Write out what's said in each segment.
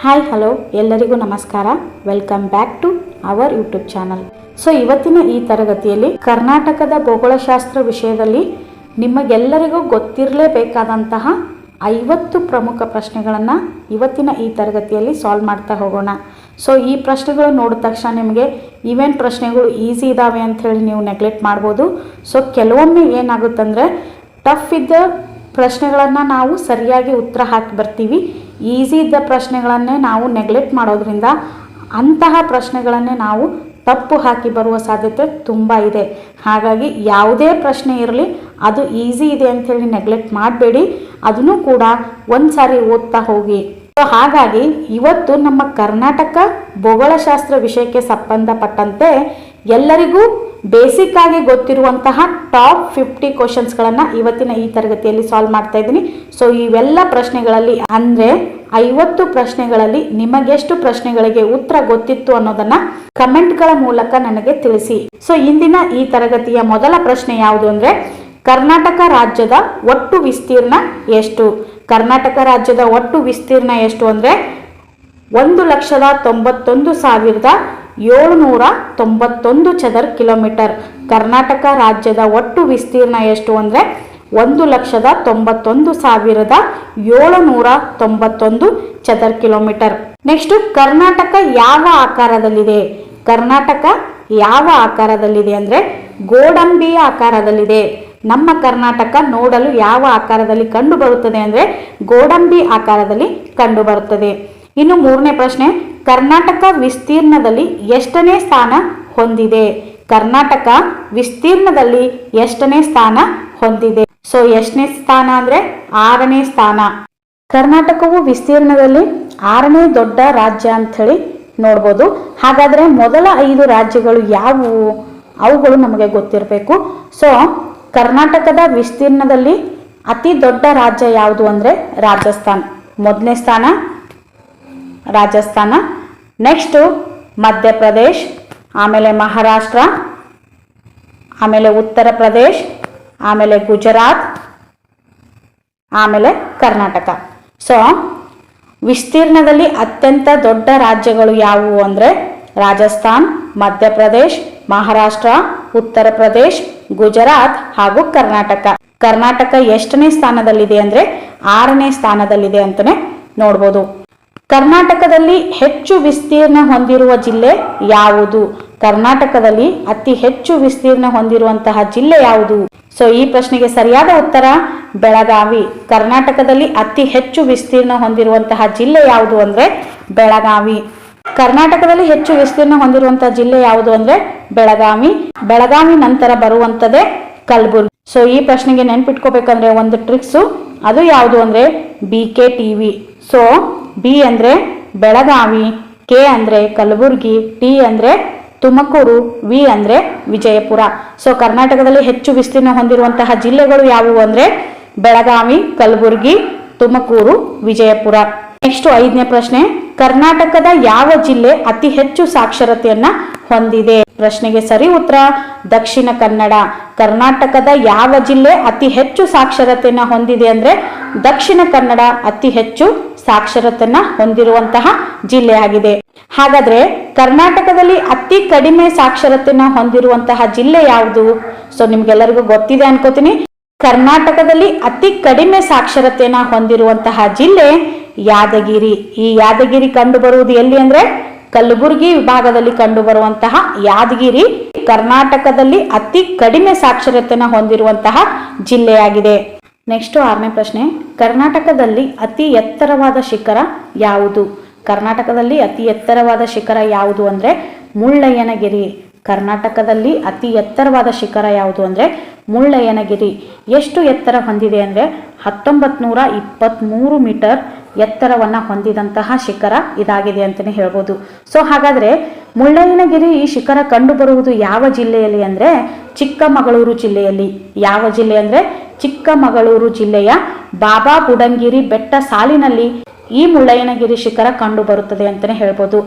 Hi hello ಎಲ್ಲರಿಗೂ ನಮಸ್ಕಾರ. Welcome back to our YouTube channel. So ಇವತ್ತಿನ ಈ ತರಗತಿಯಲ್ಲಿ ಕರ್ನಾಟಕದ ಭೂಗೋಳಶಾಸ್ತ್ರ ವಿಷಯದಲ್ಲಿ ನಿಮಗೆಲ್ಲರಿಗೂ ಗೊತ್ತಿರಲೇಬೇಕಾದಂತಹ 50 ಪ್ರಮುಖ ಪ್ರಶ್ನೆಗಳನ್ನು ಇವತ್ತಿನ ಈ ತರಗತಿಯಲ್ಲಿ ಸಾಲ್ವ್ ಮಾಡ್ತಾ ಹೋಗೋಣ. ಸೊ ಈ ಪ್ರಶ್ನೆಗಳು ನೋಡಿದ ತಕ್ಷಣ ನಿಮಗೆ ಇವೆಂಟ್ ಪ್ರಶ್ನೆಗಳು ಈಸಿ ಇದ್ದಾವೆ ಅಂಥೇಳಿ ನೀವು ನೆಗ್ಲೆಕ್ಟ್ ಮಾಡ್ಬೋದು. ಸೊ ಕೆಲವೊಮ್ಮೆ ಏನಾಗುತ್ತಂದರೆ ಟಫ್ ಇದ್ದ ಪ್ರಶ್ನೆಗಳನ್ನು ನಾವು ಸರಿಯಾಗಿ ಉತ್ತರ ಹಾಕಿ ಬರ್ತೀವಿ. ಈಸಿ ಇದ್ದ ಪ್ರಶ್ನೆಗಳನ್ನೇ ನಾವು ನೆಗ್ಲೆಕ್ಟ್ ಮಾಡೋದ್ರಿಂದ ಅಂತಹ ಪ್ರಶ್ನೆಗಳನ್ನೇ ನಾವು ತಪ್ಪು ಹಾಕಿ ಬರುವ ಸಾಧ್ಯತೆ ತುಂಬ ಇದೆ. ಹಾಗಾಗಿ ಯಾವುದೇ ಪ್ರಶ್ನೆ ಇರಲಿ ಅದು ಈಸಿ ಇದೆ ಅಂಥೇಳಿ ನೆಗ್ಲೆಕ್ಟ್ ಮಾಡಬೇಡಿ, ಅದನ್ನು ಕೂಡ ಒಂದು ಸಾರಿ ಓದ್ತಾ ಹೋಗಿ. ಸೊ ಹಾಗಾಗಿ ಇವತ್ತು ನಮ್ಮ ಕರ್ನಾಟಕ ಭೂಗೋಳಶಾಸ್ತ್ರ ವಿಷಯಕ್ಕೆ ಸಂಬಂಧಪಟ್ಟಂತೆ ಎಲ್ಲರಿಗೂ ಬೇಸಿಕ್ ಆಗಿ ಗೊತ್ತಿರುವಂತಹ ಟಾಪ್ 50 ಕ್ವಶನ್ಸ್ಗಳನ್ನು ಇವತ್ತಿನ ಈ ತರಗತಿಯಲ್ಲಿ ಸಾಲ್ವ್ ಮಾಡ್ತಾ ಇದ್ದೀನಿ. ಸೊ ಇವೆಲ್ಲ ಪ್ರಶ್ನೆಗಳಲ್ಲಿ ಅಂದರೆ 50 ಪ್ರಶ್ನೆಗಳಲ್ಲಿ ನಿಮಗೆಷ್ಟು ಪ್ರಶ್ನೆಗಳಿಗೆ ಉತ್ತರ ಗೊತ್ತಿತ್ತು ಅನ್ನೋದನ್ನ ಕಮೆಂಟ್ಗಳ ಮೂಲಕ ನನಗೆ ತಿಳಿಸಿ. ಸೊ ಇಂದಿನ ಈ ತರಗತಿಯ ಮೊದಲ ಪ್ರಶ್ನೆ ಯಾವುದು ಅಂದರೆ, ಕರ್ನಾಟಕ ರಾಜ್ಯದ ಒಟ್ಟು ವಿಸ್ತೀರ್ಣ ಎಷ್ಟು? ಕರ್ನಾಟಕ ರಾಜ್ಯದ ಒಟ್ಟು ವಿಸ್ತೀರ್ಣ ಎಷ್ಟು ಅಂದರೆ 1,91,791 ಚದರ ಕಿಲೋಮೀಟರ್. ಕರ್ನಾಟಕ ರಾಜ್ಯದ ಒಟ್ಟು ವಿಸ್ತೀರ್ಣ ಎಷ್ಟು ಅಂದರೆ 1,91,791 ಚದರ ಕಿಲೋಮೀಟರ್. ನೆಕ್ಸ್ಟ್, ಕರ್ನಾಟಕ ಯಾವ ಆಕಾರದಲ್ಲಿದೆ? ಕರ್ನಾಟಕ ಯಾವ ಆಕಾರದಲ್ಲಿದೆ ಅಂದರೆ ಗೋಡಂಬಿಯ ಆಕಾರದಲ್ಲಿದೆ. ನಮ್ಮ ಕರ್ನಾಟಕ ನೋಡಲು ಯಾವ ಆಕಾರದಲ್ಲಿ ಕಂಡು ಬರುತ್ತದೆ ಅಂದರೆ ಗೋಡಂಬಿ ಆಕಾರದಲ್ಲಿ ಕಂಡು ಬರುತ್ತದೆ. ಇನ್ನು ಮೂರನೇ ಪ್ರಶ್ನೆ, ಕರ್ನಾಟಕ ವಿಸ್ತೀರ್ಣದಲ್ಲಿ ಎಷ್ಟನೇ ಸ್ಥಾನ ಹೊಂದಿದೆ? ಕರ್ನಾಟಕ ವಿಸ್ತೀರ್ಣದಲ್ಲಿ ಎಷ್ಟನೇ ಸ್ಥಾನ ಹೊಂದಿದೆ? ಸೊ ಎಷ್ಟನೇ ಸ್ಥಾನ ಅಂದರೆ 6ನೇ ಸ್ಥಾನ. ಕರ್ನಾಟಕವು ವಿಸ್ತೀರ್ಣದಲ್ಲಿ 6ನೇ ದೊಡ್ಡ ರಾಜ್ಯ ಅಂಥೇಳಿ ನೋಡ್ಬೋದು. ಹಾಗಾದರೆ ಮೊದಲ 5 ರಾಜ್ಯಗಳು ಯಾವುವು? ಅವುಗಳು ನಮಗೆ ಗೊತ್ತಿರಬೇಕು. ಸೊ ಕರ್ನಾಟಕದ ವಿಸ್ತೀರ್ಣದಲ್ಲಿ ಅತಿ ದೊಡ್ಡ ರಾಜ್ಯ ಯಾವುದು ಅಂದರೆ ರಾಜಸ್ಥಾನ್. ಮೊದಲನೇ ಸ್ಥಾನ ರಾಜಸ್ಥಾನ. ನೆಕ್ಸ್ಟು ಮಧ್ಯಪ್ರದೇಶ್, ಆಮೇಲೆ ಮಹಾರಾಷ್ಟ್ರ, ಆಮೇಲೆ ಉತ್ತರ ಪ್ರದೇಶ್, ಆಮೇಲೆ ಗುಜರಾತ್, ಆಮೇಲೆ ಕರ್ನಾಟಕ. ಸೊ ವಿಸ್ತೀರ್ಣದಲ್ಲಿ ಅತ್ಯಂತ ದೊಡ್ಡ ರಾಜ್ಯಗಳು ಯಾವುವು ಅಂದರೆ ರಾಜಸ್ಥಾನ್, ಮಧ್ಯಪ್ರದೇಶ್, ಮಹಾರಾಷ್ಟ್ರ, ಉತ್ತರ ಪ್ರದೇಶ್, ಗುಜರಾತ್ ಹಾಗೂ ಕರ್ನಾಟಕ. ಕರ್ನಾಟಕ ಎಷ್ಟನೇ ಸ್ಥಾನದಲ್ಲಿದೆ ಅಂದರೆ 6ನೇ ಸ್ಥಾನದಲ್ಲಿದೆ ಅಂತಲೇ ನೋಡ್ಬೋದು. ಕರ್ನಾಟಕದಲ್ಲಿ ಹೆಚ್ಚು ವಿಸ್ತೀರ್ಣ ಹೊಂದಿರುವ ಜಿಲ್ಲೆ ಯಾವುದು? ಕರ್ನಾಟಕದಲ್ಲಿ ಅತಿ ಹೆಚ್ಚು ವಿಸ್ತೀರ್ಣ ಹೊಂದಿರುವಂತಹ ಜಿಲ್ಲೆ ಯಾವುದು? ಸೊ ಈ ಪ್ರಶ್ನೆಗೆ ಸರಿಯಾದ ಉತ್ತರ ಬೆಳಗಾವಿ. ಕರ್ನಾಟಕದಲ್ಲಿ ಅತಿ ಹೆಚ್ಚು ವಿಸ್ತೀರ್ಣ ಹೊಂದಿರುವಂತಹ ಜಿಲ್ಲೆ ಯಾವುದು ಅಂದರೆ ಬೆಳಗಾವಿ. ಕರ್ನಾಟಕದಲ್ಲಿ ಹೆಚ್ಚು ವಿಸ್ತೀರ್ಣ ಹೊಂದಿರುವಂತಹ ಜಿಲ್ಲೆ ಯಾವುದು ಅಂದರೆ ಬೆಳಗಾವಿ. ಬೆಳಗಾವಿ ನಂತರ ಬರುವಂಥದ್ದೇ ಕಲಬುರಗಿ. ಸೊ ಈ ಪ್ರಶ್ನೆಗೆ ನೆನ್ಪಿಟ್ಕೋಬೇಕಂದ್ರೆ ಒಂದು ಟ್ರಿಕ್ಸು, ಅದು ಯಾವುದು ಅಂದರೆ BKTV. ಸೊ ಬಿ ಅಂದರೆ ಬೆಳಗಾವಿ, ಕೆ ಅಂದರೆ ಕಲಬುರಗಿ, ಟಿ ಅಂದರೆ ತುಮಕೂರು, ವಿ ಅಂದರೆ ವಿಜಯಪುರ. ಸೊ ಕರ್ನಾಟಕದಲ್ಲಿ ಹೆಚ್ಚು ವಿಸ್ತೀರ್ಣ ಹೊಂದಿರುವಂತಹ ಜಿಲ್ಲೆಗಳು ಯಾವುವು ಅಂದರೆ ಬೆಳಗಾವಿ, ಕಲಬುರಗಿ, ತುಮಕೂರು, ವಿಜಯಪುರ. ನೆಕ್ಸ್ಟ್ 5ನೇ ಪ್ರಶ್ನೆ, ಕರ್ನಾಟಕದ ಯಾವ ಜಿಲ್ಲೆ ಅತಿ ಹೆಚ್ಚು ಸಾಕ್ಷರತೆಯನ್ನ ಹೊಂದಿದೆ? ಪ್ರಶ್ನೆಗೆ ಸರಿ ಉತ್ತರ ದಕ್ಷಿಣ ಕನ್ನಡ. ಕರ್ನಾಟಕದ ಯಾವ ಜಿಲ್ಲೆ ಅತಿ ಹೆಚ್ಚು ಸಾಕ್ಷರತೆಯನ್ನ ಹೊಂದಿದೆ ಅಂದರೆ ದಕ್ಷಿಣ ಕನ್ನಡ ಅತಿ ಹೆಚ್ಚು ಸಾಕ್ಷರತೆಯನ್ನ ಹೊಂದಿರುವಂತಹ ಜಿಲ್ಲೆಯಾಗಿದೆ. ಹಾಗಾದ್ರೆ ಕರ್ನಾಟಕದಲ್ಲಿ ಅತಿ ಕಡಿಮೆ ಸಾಕ್ಷರತೆಯನ್ನ ಹೊಂದಿರುವಂತಹ ಜಿಲ್ಲೆ ಯಾವುದು? ಸೊ ನಿಮ್ಗೆಲ್ಲರಿಗೂ ಗೊತ್ತಿದೆ ಅನ್ಕೋತೀನಿ. ಕರ್ನಾಟಕದಲ್ಲಿ ಅತಿ ಕಡಿಮೆ ಸಾಕ್ಷರತೆಯನ್ನ ಹೊಂದಿರುವಂತಹ ಜಿಲ್ಲೆ ಯಾದಗಿರಿ. ಈ ಯಾದಗಿರಿ ಕಂಡು ಬರುವುದು ಎಲ್ಲಿ ಅಂದ್ರೆ ಕಲಬುರಗಿ ವಿಭಾಗದಲ್ಲಿ ಕಂಡು ಬರುವಂತಹ ಯಾದಗಿರಿ ಕರ್ನಾಟಕದಲ್ಲಿ ಅತಿ ಕಡಿಮೆ ಸಾಕ್ಷರತೆಯನ್ನ ಹೊಂದಿರುವಂತಹ ಜಿಲ್ಲೆಯಾಗಿದೆ. ನೆಕ್ಸ್ಟ್ 6ನೇ ಪ್ರಶ್ನೆ, ಕರ್ನಾಟಕದಲ್ಲಿ ಅತಿ ಎತ್ತರವಾದ ಶಿಖರ ಯಾವುದು? ಕರ್ನಾಟಕದಲ್ಲಿ ಅತಿ ಎತ್ತರವಾದ ಶಿಖರ ಯಾವುದು ಅಂದರೆ ಮುಳ್ಳಯ್ಯನಗಿರಿ. ಕರ್ನಾಟಕದಲ್ಲಿ ಅತಿ ಎತ್ತರವಾದ ಶಿಖರ ಯಾವುದು ಅಂದರೆ ಮುಳ್ಳಯ್ಯನಗಿರಿ. ಎಷ್ಟು ಎತ್ತರ ಹೊಂದಿದೆ ಅಂದರೆ 1923 ಮೀಟರ್ ಎತ್ತರವನ್ನು ಹೊಂದಿದಂತಹ ಶಿಖರ ಇದಾಗಿದೆ ಅಂತಲೇ ಹೇಳ್ಬೋದು. ಸೊ ಹಾಗಾದರೆ ಮುಳ್ಳಯ್ಯನಗಿರಿ ಈ ಶಿಖರ ಕಂಡು ಬರುವುದು ಯಾವ ಜಿಲ್ಲೆಯಲ್ಲಿ ಅಂದರೆ ಚಿಕ್ಕಮಗಳೂರು ಜಿಲ್ಲೆಯಲ್ಲಿ. ಯಾವ ಜಿಲ್ಲೆ ಅಂದರೆ ಚಿಕ್ಕಮಗಳೂರು ಜಿಲ್ಲೆಯ ಬಾಬಾ ಬುಡನ್ಗಿರಿ ಬೆಟ್ಟ ಸಾಲಿನಲ್ಲಿ ಈ ಮುಳ್ಳಯ್ಯನಗಿರಿ ಶಿಖರ ಕಂಡು ಬರುತ್ತದೆ ಅಂತಲೇ ಹೇಳ್ಬೋದು.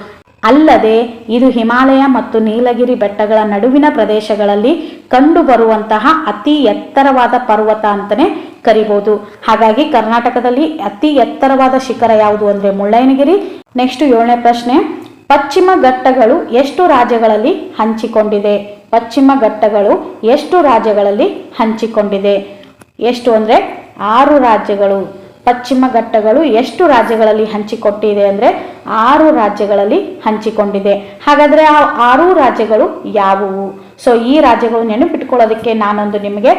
ಅಲ್ಲದೆ ಇದು ಹಿಮಾಲಯ ಮತ್ತು ನೀಲಗಿರಿ ಬೆಟ್ಟಗಳ ನಡುವಿನ ಪ್ರದೇಶಗಳಲ್ಲಿ ಕಂಡು ಬರುವಂತಹ ಅತಿ ಎತ್ತರವಾದ ಪರ್ವತ ಅಂತಲೇ ಕರಿಬಹುದು. ಹಾಗಾಗಿ ಕರ್ನಾಟಕದಲ್ಲಿ ಅತಿ ಎತ್ತರವಾದ ಶಿಖರ ಯಾವುದು ಅಂದ್ರೆ ಮುಳ್ಳಯ್ಯನಗಿರಿ. ನೆಕ್ಸ್ಟ್ 7ನೇ ಪ್ರಶ್ನೆ, ಪಶ್ಚಿಮ ಘಟ್ಟಗಳು ಎಷ್ಟು ರಾಜ್ಯಗಳಲ್ಲಿ ಹಂಚಿಕೊಂಡಿದೆ? ಪಶ್ಚಿಮ ಘಟ್ಟಗಳು ಎಷ್ಟು ರಾಜ್ಯಗಳಲ್ಲಿ ಹಂಚಿಕೊಂಡಿದೆ? ಎಷ್ಟು ಅಂದ್ರೆ 6 ರಾಜ್ಯಗಳು. ಪಶ್ಚಿಮ ಘಟ್ಟಗಳು ಎಷ್ಟು ರಾಜ್ಯಗಳಲ್ಲಿ ಹಂಚಿಕೊಟ್ಟಿದೆ ಅಂದ್ರೆ 6 ರಾಜ್ಯಗಳಲ್ಲಿ ಹಂಚಿಕೊಂಡಿದೆ. ಹಾಗಾದ್ರೆ ಆ 6 ರಾಜ್ಯಗಳು ಯಾವುವು? ಸೊ ಈ ರಾಜ್ಯಗಳು ನೆನಪಿಟ್ಕೊಳ್ಳೋದಕ್ಕೆ ನಾನೊಂದು ನಿಮಗೆ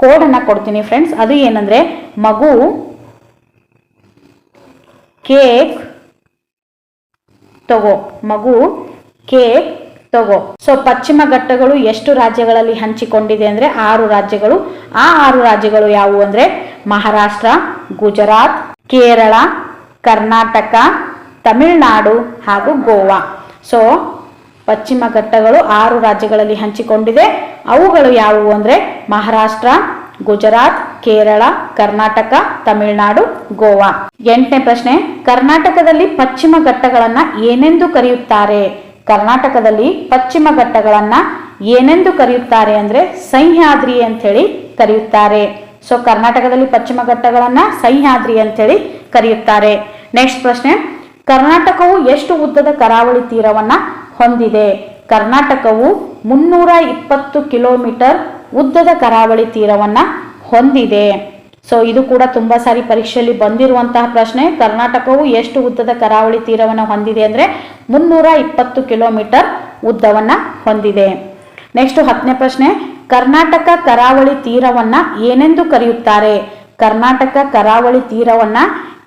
ಕೋಡನ್ನ ಕೊಡ್ತೀನಿ ಫ್ರೆಂಡ್ಸ್. ಅದು ಏನಂದ್ರೆ ಮಗು, ಕೇಕ್ ತಗೋ, ಮಗು ಕೇಕ್ ತಗೋ. ಸೊ ಪಶ್ಚಿಮ ಘಟ್ಟಗಳು ಎಷ್ಟು ರಾಜ್ಯಗಳಲ್ಲಿ ಹಂಚಿಕೊಂಡಿದೆ ಅಂದ್ರೆ 6 ರಾಜ್ಯಗಳು. ಆ 6 ರಾಜ್ಯಗಳು ಯಾವುವು ಅಂದ್ರೆ ಮಹಾರಾಷ್ಟ್ರ, ಗುಜರಾತ್, ಕೇರಳ, ಕರ್ನಾಟಕ, ತಮಿಳುನಾಡು ಹಾಗೂ ಗೋವಾ. ಸೊ ಪಶ್ಚಿಮ ಘಟ್ಟಗಳು 6 ರಾಜ್ಯಗಳಲ್ಲಿ ಹಂಚಿಕೊಂಡಿದೆ. ಅವುಗಳು ಯಾವುವು ಅಂದ್ರೆ ಮಹಾರಾಷ್ಟ್ರ, ಗುಜರಾತ್, ಕೇರಳ, ಕರ್ನಾಟಕ, ತಮಿಳುನಾಡು, ಗೋವಾ. 8ನೇ ಪ್ರಶ್ನೆ, ಕರ್ನಾಟಕದಲ್ಲಿ ಪಶ್ಚಿಮ ಘಟ್ಟಗಳನ್ನ ಏನೆಂದು ಕರೆಯುತ್ತಾರೆ? ಕರ್ನಾಟಕದಲ್ಲಿ ಪಶ್ಚಿಮ ಘಟ್ಟಗಳನ್ನ ಏನೆಂದು ಕರೆಯುತ್ತಾರೆ ಅಂದ್ರೆ ಸಹ್ಯಾದ್ರಿ ಅಂತ ಹೇಳಿ ಕರೆಯುತ್ತಾರೆ. ಸೊ ಕರ್ನಾಟಕದಲ್ಲಿ ಪಶ್ಚಿಮ ಘಟ್ಟಗಳನ್ನ ಸಹ್ಯಾದ್ರಿ ಅಂತ ಹೇಳಿ ಕರೆಯುತ್ತಾರೆ. ನೆಕ್ಸ್ಟ್ ಪ್ರಶ್ನೆ, ಕರ್ನಾಟಕವು ಎಷ್ಟು ಉದ್ದದ ಕರಾವಳಿ ತೀರವನ್ನ ಹೊಂದಿದೆ? ಕರ್ನಾಟಕವು 320 ಕಿಲೋಮೀಟರ್ ಉದ್ದದ ಕರಾವಳಿ ತೀರವನ್ನ ಹೊಂದಿದೆ. ಸೊ ಇದು ಕೂಡ ತುಂಬಾ ಸಾರಿ ಪರೀಕ್ಷೆಯಲ್ಲಿ ಬಂದಿರುವಂತಹ ಪ್ರಶ್ನೆ. ಕರ್ನಾಟಕವು ಎಷ್ಟು ಉದ್ದದ ಕರಾವಳಿ ತೀರವನ್ನು ಹೊಂದಿದೆ ಅಂದ್ರೆ 320 ಕಿಲೋಮೀಟರ್ ಉದ್ದವನ್ನ ಹೊಂದಿದೆ. ನೆಕ್ಸ್ಟ್ 10ನೇ ಪ್ರಶ್ನೆ, ಕರ್ನಾಟಕ ಕರಾವಳಿ ತೀರವನ್ನ ಏನೆಂದು ಕರೆಯುತ್ತಾರೆ? ಕರ್ನಾಟಕ ಕರಾವಳಿ ತೀರವನ್ನ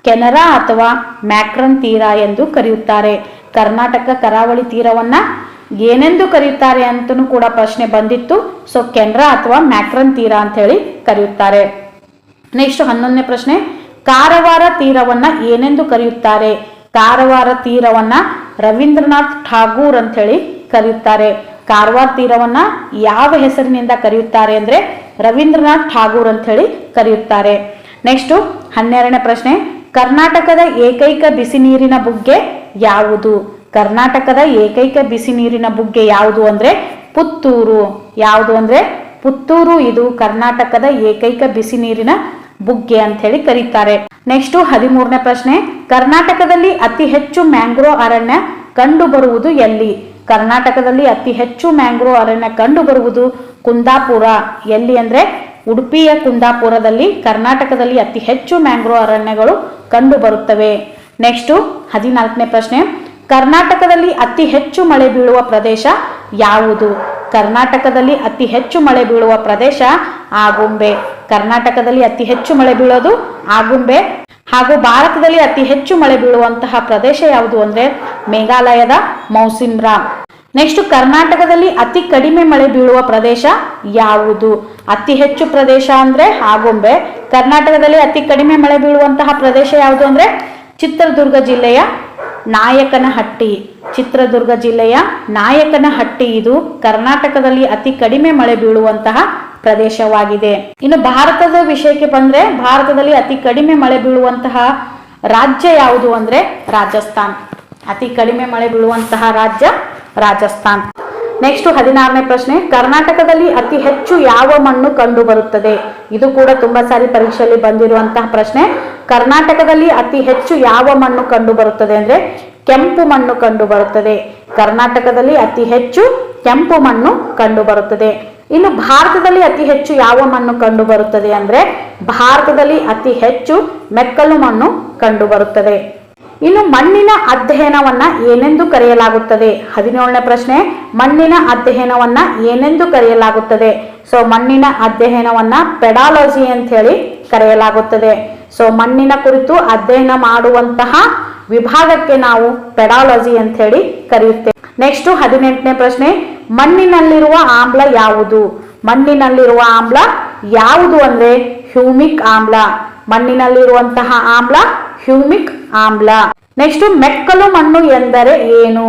ಕೆನರಾ ಅಥವಾ ಮ್ಯಾಕ್ರನ್ ತೀರ ಎಂದು ಕರೆಯುತ್ತಾರೆ. ಕರ್ನಾಟಕ ಕರಾವಳಿ ತೀರವನ್ನ ಏನೆಂದು ಕರೆಯುತ್ತಾರೆ ಅಂತನೂ ಕೂಡ ಪ್ರಶ್ನೆ ಬಂದಿತ್ತು. ಸೊ ಕೆನರಾ ಅಥವಾ ಮ್ಯಾಕ್ರನ್ ತೀರ ಅಂತ ಹೇಳಿ ಕರೆಯುತ್ತಾರೆ. ನೆಕ್ಸ್ಟ್ 11ನೇ ಪ್ರಶ್ನೆ, ಕಾರವಾರ ತೀರವನ್ನ ಏನೆಂದು ಕರೆಯುತ್ತಾರೆ? ಕಾರವಾರ ತೀರವನ್ನ ರವೀಂದ್ರನಾಥ್ ಠಾಗೂರ್ ಅಂತ ಹೇಳಿ ಕರೆಯುತ್ತಾರೆ. ಕಾರವಾರ ತೀರವನ್ನ ಯಾವ ಹೆಸರಿನಿಂದ ಕರೆಯುತ್ತಾರೆ ಅಂದ್ರೆ ರವೀಂದ್ರನಾಥ್ ಠಾಗೂರ್ ಅಂತ ಹೇಳಿ ಕರೆಯುತ್ತಾರೆ. ನೆಕ್ಸ್ಟ್ 12ನೇ ಪ್ರಶ್ನೆ, ಕರ್ನಾಟಕದ ಏಕೈಕ ಬಿಸಿ ನೀರಿನ ಬುಗ್ಗೆ ಯಾವುದು? ಕರ್ನಾಟಕದ ಏಕೈಕ ಬಿಸಿ ನೀರಿನ ಬುಗ್ಗೆ ಯಾವುದು ಅಂದ್ರೆ ಪುತ್ತೂರು. ಯಾವುದು ಅಂದ್ರೆ ಪುತ್ತೂರು. ಇದು ಕರ್ನಾಟಕದ ಏಕೈಕ ಬಿಸಿ ನೀರಿನ ಬುಗ್ಗೆ ಅಂತ ಹೇಳಿ ಕರೀತಾರೆ. ನೆಕ್ಸ್ಟ್ 13ನೇ ಪ್ರಶ್ನೆ, ಕರ್ನಾಟಕದಲ್ಲಿ ಅತಿ ಹೆಚ್ಚು ಮ್ಯಾಂಗ್ರೋವ್ ಅರಣ್ಯ ಕಂಡು ಬರುವುದು ಎಲ್ಲಿ? ಕರ್ನಾಟಕದಲ್ಲಿ ಅತಿ ಹೆಚ್ಚು ಮ್ಯಾಂಗ್ರೋವ್ ಅರಣ್ಯ ಕಂಡು ಬರುವುದು ಕುಂದಾಪುರ. ಎಲ್ಲಿ ಅಂದ್ರೆ ಉಡುಪಿಯ ಕುಂದಾಪುರದಲ್ಲಿ ಕರ್ನಾಟಕದಲ್ಲಿ ಅತಿ ಹೆಚ್ಚು ಮ್ಯಾಂಗ್ರೋವ್ ಅರಣ್ಯಗಳು ಕಂಡು ಬರುತ್ತವೆ. ನೆಕ್ಸ್ಟ್ 14ನೇ ಪ್ರಶ್ನೆ, ಕರ್ನಾಟಕದಲ್ಲಿ ಅತಿ ಹೆಚ್ಚು ಮಳೆ ಬೀಳುವ ಪ್ರದೇಶ ಯಾವುದು? ಕರ್ನಾಟಕದಲ್ಲಿ ಅತಿ ಹೆಚ್ಚು ಮಳೆ ಬೀಳುವ ಪ್ರದೇಶ ಆಗುಂಬೆ. ಕರ್ನಾಟಕದಲ್ಲಿ ಅತಿ ಹೆಚ್ಚು ಮಳೆ ಬೀಳೋದು ಆಗುಂಬೆ. ಹಾಗೂ ಭಾರತದಲ್ಲಿ ಅತಿ ಹೆಚ್ಚು ಮಳೆ ಬೀಳುವಂತಹ ಪ್ರದೇಶ ಯಾವುದು ಅಂದ್ರೆ ಮೇಘಾಲಯದ ಮೌಸಿನ್ರಾಮ್. ನೆಕ್ಸ್ಟ್, ಕರ್ನಾಟಕದಲ್ಲಿ ಅತಿ ಕಡಿಮೆ ಮಳೆ ಬೀಳುವ ಪ್ರದೇಶ ಯಾವುದು? ಅತಿ ಹೆಚ್ಚು ಪ್ರದೇಶ ಅಂದ್ರೆ ಆಗುಂಬೆ. ಕರ್ನಾಟಕದಲ್ಲಿ ಅತಿ ಕಡಿಮೆ ಮಳೆ ಬೀಳುವಂತಹ ಪ್ರದೇಶ ಯಾವುದು ಅಂದ್ರೆ ಚಿತ್ರದುರ್ಗ ಜಿಲ್ಲೆಯ ನಾಯಕನಹಟ್ಟಿ. ಚಿತ್ರದುರ್ಗ ಜಿಲ್ಲೆಯ ನಾಯಕನಹಟ್ಟಿ ಇದು ಕರ್ನಾಟಕದಲ್ಲಿ ಅತಿ ಕಡಿಮೆ ಮಳೆ ಬೀಳುವಂತಹ ಪ್ರದೇಶವಾಗಿದೆ. ಇನ್ನು ಭಾರತದ ವಿಷಯಕ್ಕೆ ಬಂದ್ರೆ ಭಾರತದಲ್ಲಿ ಅತಿ ಕಡಿಮೆ ಮಳೆ ಬೀಳುವಂತಹ ರಾಜ್ಯ ಯಾವುದು ಅಂದ್ರೆ ರಾಜಸ್ಥಾನ್. ಅತಿ ಕಡಿಮೆ ಮಳೆ ಬೀಳುವಂತಹ ರಾಜ್ಯ ರಾಜಸ್ಥಾನ್. ನೆಕ್ಸ್ಟ್ 16ನೇ ಪ್ರಶ್ನೆ, ಕರ್ನಾಟಕದಲ್ಲಿ ಅತಿ ಹೆಚ್ಚು ಯಾವ ಮಣ್ಣು ಕಂಡು ಬರುತ್ತದೆ? ಇದು ಕೂಡ ತುಂಬಾ ಸಾರಿ ಪರೀಕ್ಷೆಯಲ್ಲಿ ಬಂದಿರುವಂತಹ ಪ್ರಶ್ನೆ. ಕರ್ನಾಟಕದಲ್ಲಿ ಅತಿ ಹೆಚ್ಚು ಯಾವ ಮಣ್ಣು ಕಂಡು ಬರುತ್ತದೆ ಅಂದ್ರೆ ಕೆಂಪು ಮಣ್ಣು ಕಂಡು ಬರುತ್ತದೆ. ಕರ್ನಾಟಕದಲ್ಲಿ ಅತಿ ಹೆಚ್ಚು ಕೆಂಪು ಮಣ್ಣು ಕಂಡು ಬರುತ್ತದೆ. ಇನ್ನು ಭಾರತದಲ್ಲಿ ಅತಿ ಹೆಚ್ಚು ಯಾವ ಮಣ್ಣು ಕಂಡು ಬರುತ್ತದೆ ಅಂದ್ರೆ ಭಾರತದಲ್ಲಿ ಅತಿ ಹೆಚ್ಚು ಮೆಕ್ಕಲು ಮಣ್ಣು ಕಂಡು ಬರುತ್ತದೆ. ಇನ್ನು ಮಣ್ಣಿನ ಅಧ್ಯಯನವನ್ನ ಏನೆಂದು ಕರೆಯಲಾಗುತ್ತದೆ? 17ನೇ ಪ್ರಶ್ನೆ, ಮಣ್ಣಿನ ಅಧ್ಯಯನವನ್ನ ಏನೆಂದು ಕರೆಯಲಾಗುತ್ತದೆ? ಸೊ ಮಣ್ಣಿನ ಅಧ್ಯಯನವನ್ನ ಪೆಡಾಲಜಿ ಅಂತ ಹೇಳಿ ಕರೆಯಲಾಗುತ್ತದೆ. ಸೊ ಮಣ್ಣಿನ ಕುರಿತು ಅಧ್ಯಯನ ಮಾಡುವಂತಹ ವಿಭಾಗಕ್ಕೆ ನಾವು ಪೆಡಾಲಜಿ ಅಂತ ಹೇಳಿ ಕರೆಯುತ್ತೇವೆ. ನೆಕ್ಸ್ಟ್ 18ನೇ ಪ್ರಶ್ನೆ, ಮಣ್ಣಿನಲ್ಲಿರುವ ಆಮ್ಲ ಯಾವುದು? ಮಣ್ಣಿನಲ್ಲಿರುವ ಆಮ್ಲ ಯಾವುದು ಅಂದ್ರೆ ಹ್ಯೂಮಿಕ್ ಆಮ್ಲ. ಮಣ್ಣಿನಲ್ಲಿರುವಂತಹ ಆಮ್ಲ ಹ್ಯೂಮಿಕ್ ಆಮ್ಲ. ನೆಕ್ಸ್ಟ್, ಮೆಕ್ಕಲು ಮಣ್ಣು ಎಂದರೆ ಏನು?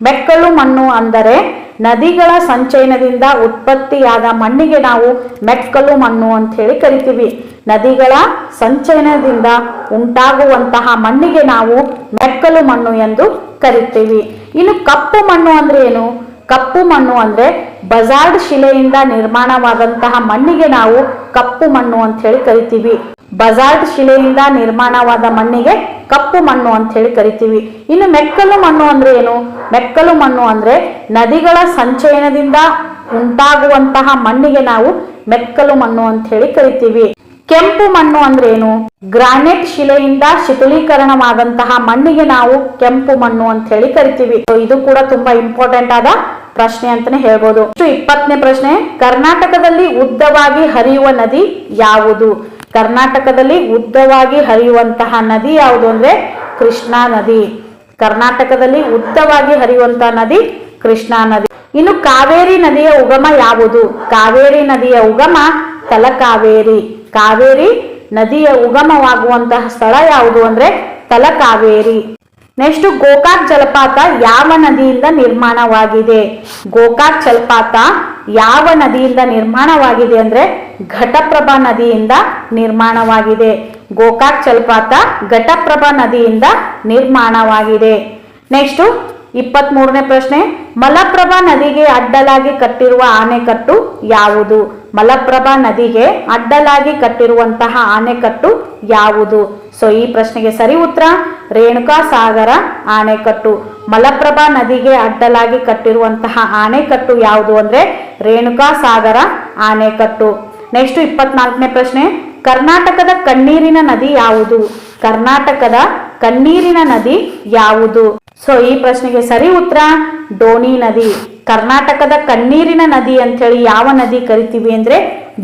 ಮೆಕ್ಕಲು ಮಣ್ಣು ಅಂದರೆ ನದಿಗಳ ಸಂಚಯನದಿಂದ ಉತ್ಪತ್ತಿಯಾದ ಮಣ್ಣಿಗೆ ನಾವು ಮೆಕ್ಕಲು ಮಣ್ಣು ಅಂತ ಹೇಳಿ ಕರಿತೀವಿ. ನದಿಗಳ ಸಂಚಯನದಿಂದ ಉಂಟಾಗುವಂತಹ ಮಣ್ಣಿಗೆ ನಾವು ಮೆಕ್ಕಲು ಮಣ್ಣು ಎಂದು ಕರಿತೀವಿ. ಇನ್ನು ಕಪ್ಪು ಮಣ್ಣು ಅಂದ್ರೆ ಏನು? ಕಪ್ಪು ಮಣ್ಣು ಅಂದ್ರೆ ಬಜಾಲ್ಟ್ ಶಿಲೆಯಿಂದ ನಿರ್ಮಾಣವಾದಂತಹ ಮಣ್ಣಿಗೆ ನಾವು ಕಪ್ಪು ಮಣ್ಣು ಅಂತ ಹೇಳಿ ಕರಿತೀವಿ. ಬಜಾಲ್ಟ್ ಶಿಲೆಯಿಂದ ನಿರ್ಮಾಣವಾದ ಮಣ್ಣಿಗೆ ಕಪ್ಪು ಮಣ್ಣು ಅಂತ ಹೇಳಿ ಕರಿತೀವಿ. ಇನ್ನು ಮೆಕ್ಕಲು ಮಣ್ಣು ಅಂದ್ರೆ ಏನು? ಮೆಕ್ಕಲು ಮಣ್ಣು ಅಂದ್ರೆ ನದಿಗಳ ಸಂಚಯನದಿಂದ ಉಂಟಾಗುವಂತಹ ಮಣ್ಣಿಗೆ ನಾವು ಮೆಕ್ಕಲು ಮಣ್ಣು ಅಂತ ಹೇಳಿ ಕರಿತೀವಿ. ಕೆಂಪು ಮಣ್ಣು ಅಂದ್ರೆ ಏನು? ಗ್ರಾನೈಟ್ ಶಿಲೆಯಿಂದ ಶಿಥಿಲೀಕರಣವಾದಂತಹ ಮಣ್ಣಿಗೆ ನಾವು ಕೆಂಪು ಮಣ್ಣು ಅಂತ ಹೇಳಿ ಕರಿತೀವಿ. ಇದು ಕೂಡ ತುಂಬಾ ಇಂಪಾರ್ಟೆಂಟ್ ಆದ ಪ್ರಶ್ನೆ ಅಂತಾನೆ ಹೇಳ್ಬೋದು. 20ನೇ ಪ್ರಶ್ನೆ, ಕರ್ನಾಟಕದಲ್ಲಿ ಉದ್ದವಾಗಿ ಹರಿಯುವ ನದಿ ಯಾವುದು? ಕರ್ನಾಟಕದಲ್ಲಿ ಉದ್ದವಾಗಿ ಹರಿಯುವಂತಹ ನದಿ ಯಾವುದು ಅಂದ್ರೆ ಕೃಷ್ಣಾ ನದಿ. ಕರ್ನಾಟಕದಲ್ಲಿ ಉದ್ದವಾಗಿ ಹರಿಯುವಂತಹ ನದಿ ಕೃಷ್ಣಾ ನದಿ. ಇನ್ನು ಕಾವೇರಿ ನದಿಯ ಉಗಮ ಯಾವುದು? ಕಾವೇರಿ ನದಿಯ ಉಗಮ ತಲಕಾವೇರಿ. ಕಾವೇರಿ ನದಿಯ ಉಗಮವಾಗುವಂತಹ ಸ್ಥಳ ಯಾವುದು ಅಂದ್ರೆ ತಲಕಾವೇರಿ. ನೆಕ್ಸ್ಟ್, ಗೋಕಾಕ್ ಜಲಪಾತ ಯಾವ ನದಿಯಿಂದ ನಿರ್ಮಾಣವಾಗಿದೆ? ಗೋಕಾಕ್ ಜಲಪಾತ ಯಾವ ನದಿಯಿಂದ ನಿರ್ಮಾಣವಾಗಿದೆ ಅಂದ್ರೆ ಘಟಪ್ರಭಾ ನದಿಯಿಂದ ನಿರ್ಮಾಣವಾಗಿದೆ. ಗೋಕಾಕ್ ಜಲಪಾತ ಘಟಪ್ರಭಾ ನದಿಯಿಂದ ನಿರ್ಮಾಣವಾಗಿದೆ. ನೆಕ್ಸ್ಟ್ 23ನೇ ಪ್ರಶ್ನೆ, ಮಲಪ್ರಭಾ ನದಿಗೆ ಅಡ್ಡಲಾಗಿ ಕಟ್ಟಿರುವ ಆಣೆಕಟ್ಟು ಯಾವುದು? ಮಲಪ್ರಭಾ ನದಿಗೆ ಅಡ್ಡಲಾಗಿ ಕಟ್ಟಿರುವಂತಹ ಆಣೆಕಟ್ಟು ಯಾವುದು? ಸೊ ಈ ಪ್ರಶ್ನೆಗೆ ಸರಿ ಉತ್ತರ ರೇಣುಕಾ ಸಾಗರ ಆಣೆಕಟ್ಟು. ಮಲಪ್ರಭಾ ನದಿಗೆ ಅಡ್ಡಲಾಗಿ ಕಟ್ಟಿರುವಂತಹ ಆಣೆಕಟ್ಟು ಯಾವುದು ಅಂದ್ರೆ ರೇಣುಕಾ ಸಾಗರ ಆಣೆಕಟ್ಟು. ನೆಕ್ಸ್ಟ್ 24ನೇ ಪ್ರಶ್ನೆ, ಕರ್ನಾಟಕದ ಕಣ್ಣೀರಿನ ನದಿ ಯಾವುದು? ಕರ್ನಾಟಕದ ಕಣ್ಣೀರಿನ ನದಿ ಯಾವುದು? ಸೊ ಈ ಪ್ರಶ್ನೆಗೆ ಸರಿ ಉತ್ತರ ಡೋಣಿ ನದಿ. ಕರ್ನಾಟಕದ ಕಣ್ಣೀರಿನ ನದಿ ಅಂತೇಳಿ ಯಾವ ನದಿ ಕರಿತೀವಿ ಅಂದ್ರೆ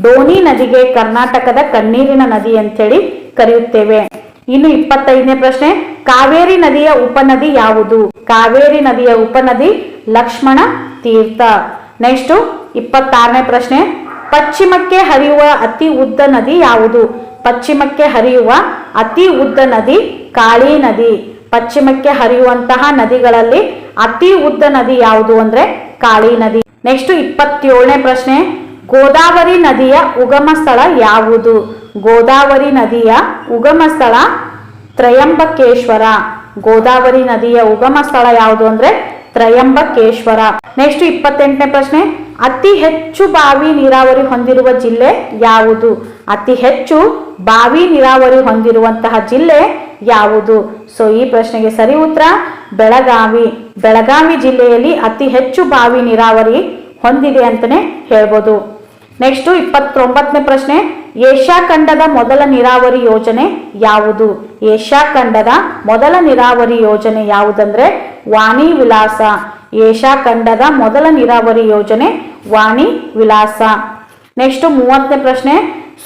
ಡೋಣಿ ನದಿಗೆ ಕರ್ನಾಟಕದ ಕಣ್ಣೀರಿನ ನದಿ ಅಂತೇಳಿ ಕರೆಯುತ್ತೇವೆ. ಇನ್ನು 25ನೇ ಪ್ರಶ್ನೆ, ಕಾವೇರಿ ನದಿಯ ಉಪನದಿ ಯಾವುದು? ಕಾವೇರಿ ನದಿಯ ಉಪನದಿ ಲಕ್ಷ್ಮಣ ತೀರ್ಥ. ನೆಕ್ಸ್ಟ್ 26ನೇ ಪ್ರಶ್ನೆ, ಪಶ್ಚಿಮಕ್ಕೆ ಹರಿಯುವ ಅತಿ ಉದ್ದ ನದಿ ಯಾವುದು? ಪಶ್ಚಿಮಕ್ಕೆ ಹರಿಯುವ ಅತಿ ಉದ್ದ ನದಿ ಕಾಳಿ ನದಿ. ಪಶ್ಚಿಮಕ್ಕೆ ಹರಿಯುವಂತಹ ನದಿಗಳಲ್ಲಿ ಅತಿ ಉದ್ದ ನದಿ ಯಾವುದು ಅಂದ್ರೆ ಕಾಳಿ ನದಿ. ನೆಕ್ಸ್ಟ್ 27ನೇ ಪ್ರಶ್ನೆ, ಗೋದಾವರಿ ನದಿಯ ಉಗಮ ಸ್ಥಳ ಯಾವುದು? ಗೋದಾವರಿ ನದಿಯ ಉಗಮ ಸ್ಥಳ ತ್ರಯಂಬಕೇಶ್ವರ. ಗೋದಾವರಿ ನದಿಯ ಉಗಮ ಸ್ಥಳ ಯಾವುದು ಅಂದ್ರೆ ತ್ರಯಂಬಕೇಶ್ವರ. ನೆಕ್ಸ್ಟ್ 28ನೇ ಪ್ರಶ್ನೆ, ಅತಿ ಹೆಚ್ಚು ಬಾವಿ ನೀರಾವರಿ ಹೊಂದಿರುವ ಜಿಲ್ಲೆ ಯಾವುದು? ಅತಿ ಹೆಚ್ಚು ಬಾವಿ ನೀರಾವರಿ ಹೊಂದಿರುವಂತಹ ಜಿಲ್ಲೆ ಯಾವುದು? ಸೊ ಈ ಪ್ರಶ್ನೆಗೆ ಸರಿ ಉತ್ತರ ಬೆಳಗಾವಿ. ಬೆಳಗಾವಿ ಜಿಲ್ಲೆಯಲ್ಲಿ ಅತಿ ಹೆಚ್ಚು ಬಾವಿ ನೀರಾವರಿ ಹೊಂದಿದೆ ಅಂತಾನೆ ಹೇಳ್ಬೋದು. ನೆಕ್ಸ್ಟ್ 29ನೇ ಪ್ರಶ್ನೆ, ಏಷ್ಯಾ ಖಂಡದ ಮೊದಲ ನೀರಾವರಿ ಯೋಜನೆ ಯಾವುದು? ಏಷ್ಯಾ ಖಂಡದ ಮೊದಲ ನೀರಾವರಿ ಯೋಜನೆ ಯಾವುದಂದ್ರೆ ವಾಣಿ ವಿಲಾಸ. ಏಷ್ಯಾ ಖಂಡದ ಮೊದಲ ನೀರಾವರಿ ಯೋಜನೆ ವಾಣಿ ವಿಲಾಸ. ನೆಕ್ಸ್ಟ್ 30ನೇ ಪ್ರಶ್ನೆ,